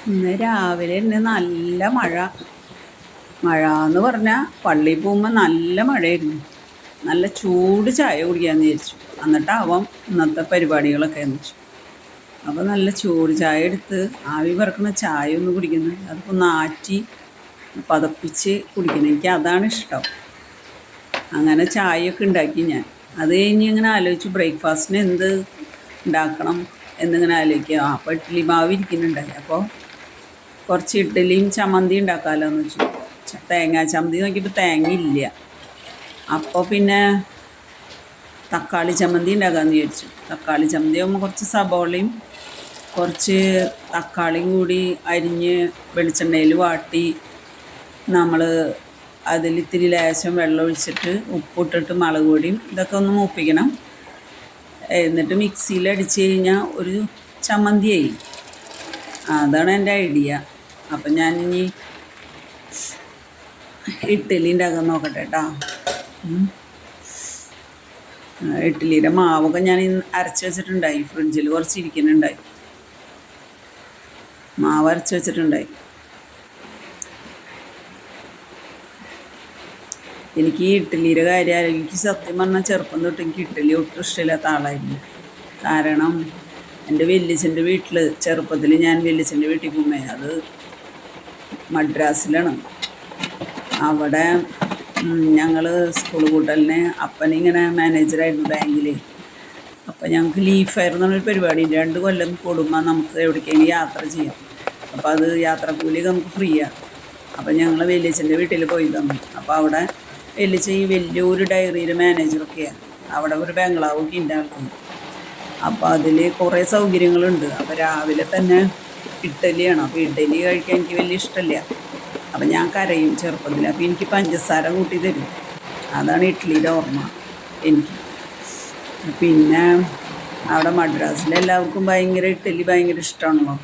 ഇന്ന് രാവിലെ തന്നെ നല്ല മഴ. മഴ എന്ന് പറഞ്ഞാൽ പള്ളിയിൽ പോകുമ്പോൾ നല്ല മഴയായിരുന്നു. നല്ല ചൂട് ചായ കുടിക്കാമെന്ന് വിചാരിച്ചു. എന്നിട്ടാവാം ഇന്നത്തെ പരിപാടികളൊക്കെ എന്ന് വെച്ചു. അപ്പോൾ നല്ല ചൂട് ചായ എടുത്ത് ആവി പറക്കുന്ന ചായ ഒന്ന് കുടിക്കുന്നത്, അതിപ്പോൾ നാറ്റി പതപ്പിച്ച് കുടിക്കണം. എനിക്ക് അതാണ് ഇഷ്ടം. അങ്ങനെ ചായയൊക്കെ ഉണ്ടാക്കി ഞാൻ. അത് കഴിഞ്ഞ് ഇങ്ങനെ ആലോചിച്ചു ബ്രേക്ക്ഫാസ്റ്റിന് എന്ത് ഉണ്ടാക്കണം എന്നിങ്ങനെ ആലോചിക്കുക. അപ്പോൾ ഇഡ്ഡലി മാവ് ഇരിക്കുന്നുണ്ടായി. അപ്പോൾ കുറച്ച് ഇഡ്ഡലിയും ചമ്മന്തി ഉണ്ടാക്കാമല്ലോ എന്ന് വെച്ചു. തേങ്ങാ ചമ്മന്തി നോക്കിയപ്പോൾ തേങ്ങ ഇല്ല. അപ്പോൾ പിന്നെ തക്കാളി ചമ്മന്തി ഉണ്ടാക്കാമെന്ന് വിചാരിച്ചു. തക്കാളി ചമ്മന്തി ആകുമ്പോൾ കുറച്ച് സബോളയും കുറച്ച് തക്കാളിയും കൂടി അരിഞ്ഞ് വെളിച്ചെണ്ണയിൽ വാട്ടി നമ്മൾ അതിലിത്തിരി ലേശം വെള്ളം ഒഴിച്ചിട്ട് ഉപ്പിട്ടിട്ട് മുളക് പൊടിയും ഇതൊക്കെ ഒന്ന് മൂപ്പിക്കണം. എന്നിട്ട് മിക്സിയിൽ അടിച്ച് കഴിഞ്ഞാൽ ഒരു ചമ്മന്തിയായി. അതാണ് എൻ്റെ ഐഡിയ. അപ്പം ഞാനിനി ഇഡ്ഡലി ഉണ്ടാക്കാൻ നോക്കട്ടെ കേട്ടോ. ഇഡ്ഡലിയുടെ മാവൊക്കെ ഞാൻ അരച്ച് വെച്ചിട്ടുണ്ടായി. ഫ്രിഡ്ജിൽ കുറച്ച് ഇരിക്കുന്നുണ്ടായി. മാവ് അരച്ച് വെച്ചിട്ടുണ്ടായി. എനിക്ക് ഈ ഇഡ്ഡലിയുടെ കാര്യം എനിക്ക് സത്യം പറഞ്ഞാൽ ചെറുപ്പം തൊട്ട് എനിക്ക് ഇഡ്ഡലി ഒട്ടും ഇഷ്ടമില്ലാത്ത ആളായിരുന്നു. കാരണം എൻ്റെ വല്യച്ഛൻ്റെ വീട്ടിൽ ചെറുപ്പത്തിൽ ഞാൻ വല്യച്ഛൻ്റെ വീട്ടിൽ പോകുമ്പോൾ അത് മദ്രാസിലാണ്. അവിടെ ഞങ്ങൾ സ്കൂൾ കൂട്ടലിന് അപ്പനിങ്ങനെ മാനേജറായിരുന്നു ബാങ്കിൽ. അപ്പോൾ ഞങ്ങൾക്ക് ലീഫായിരുന്നു എന്നൊരു പരിപാടി. 2 കൊല്ലം കൂടുമ്പോൾ നമുക്ക് എവിടേക്കെങ്കിലും യാത്ര ചെയ്യാം. അപ്പോൾ അത് യാത്രക്കൂലി നമുക്ക് ഫ്രീയാണ്. അപ്പോൾ ഞങ്ങൾ വല്യച്ഛൻ്റെ വീട്ടിൽ പോയി തന്നു. അപ്പോൾ അവിടെ വല്യച്ഛൻ ഈ വലിയൊരു ഡയറിയുടെ മാനേജറൊക്കെയാണ്. അവിടെ ഒരു ബംഗ്ലാവൊക്കെ ഉണ്ട് ആൾക്കുണ്ട്. അപ്പോൾ അതിൽ കുറേ സൗകര്യങ്ങളുണ്ട്. അപ്പോൾ രാവിലെ തന്നെ ഇഡ്ഡലിയാണ്. അപ്പോൾ ഇഡ്ഡലി കഴിക്കാൻ എനിക്ക് വലിയ ഇഷ്ടമില്ല. അപ്പം ഞാൻ കരയും ചെറുപ്പത്തിൽ. അപ്പോൾ എനിക്ക് പഞ്ചസാര കൂട്ടി തരും. അതാണ് ഇഡ്ഡലിയുടെ ഓർമ്മ എനിക്ക്. പിന്നെ അവിടെ മദ്രാസിൽ എല്ലാവർക്കും ഭയങ്കര ഇഡ്ഡലി ഭയങ്കര ഇഷ്ടമാണല്ലോ.